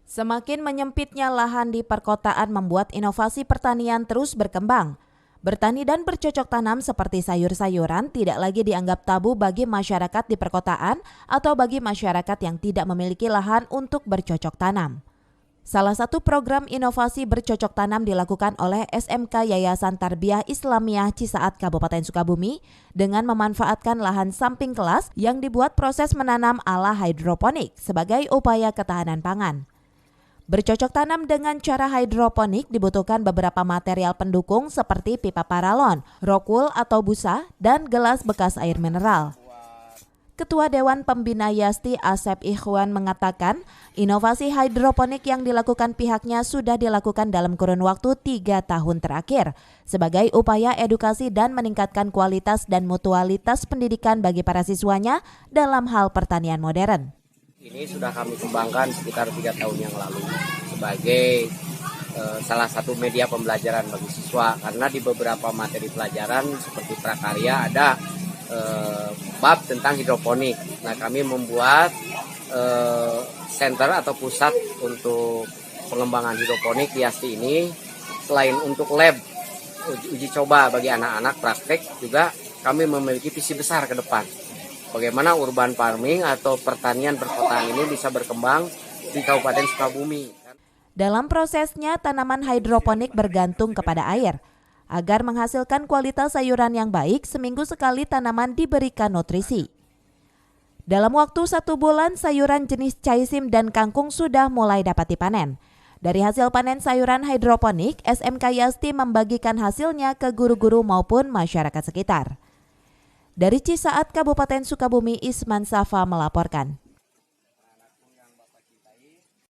Semakin menyempitnya lahan di perkotaan membuat inovasi pertanian terus berkembang. Bertani dan bercocok tanam seperti sayur-sayuran tidak lagi dianggap tabu bagi masyarakat di perkotaan atau bagi masyarakat yang tidak memiliki lahan untuk bercocok tanam. Salah satu program inovasi bercocok tanam dilakukan oleh SMK Yayasan Tarbiyah Islamiyah Cisaat Kabupaten Sukabumi dengan memanfaatkan lahan samping kelas yang dibuat proses menanam ala hidroponik sebagai upaya ketahanan pangan. Bercocok tanam dengan cara hidroponik dibutuhkan beberapa material pendukung seperti pipa paralon, rock wool atau busa, dan gelas bekas air mineral. Ketua Dewan Pembina Yasti Asep Ikhwan mengatakan, inovasi hidroponik yang dilakukan pihaknya sudah dilakukan dalam kurun waktu 3 tahun terakhir sebagai upaya edukasi dan meningkatkan kualitas dan mutualitas pendidikan bagi para siswanya dalam hal pertanian modern. Ini sudah kami kembangkan sekitar 3 tahun yang lalu sebagai salah satu media pembelajaran bagi siswa, karena di beberapa materi pelajaran seperti prakarya ada bab tentang hidroponik. Nah, kami membuat center atau pusat untuk pengembangan hidroponik di Yasti ini. Selain untuk lab uji coba bagi anak-anak praktek, juga kami memiliki visi besar ke depan. Bagaimana urban farming atau pertanian perkotaan ini bisa berkembang di Kabupaten Sukabumi. Dalam prosesnya, tanaman hidroponik bergantung kepada air. Agar menghasilkan kualitas sayuran yang baik, seminggu sekali tanaman diberikan nutrisi. Dalam waktu 1 bulan, sayuran jenis caisim dan kangkung sudah mulai dapat dipanen. Dari hasil panen sayuran hidroponik, SMK Yasti membagikan hasilnya ke guru-guru maupun masyarakat sekitar. Dari Cisaat, Kabupaten Sukabumi, Isman Safa melaporkan.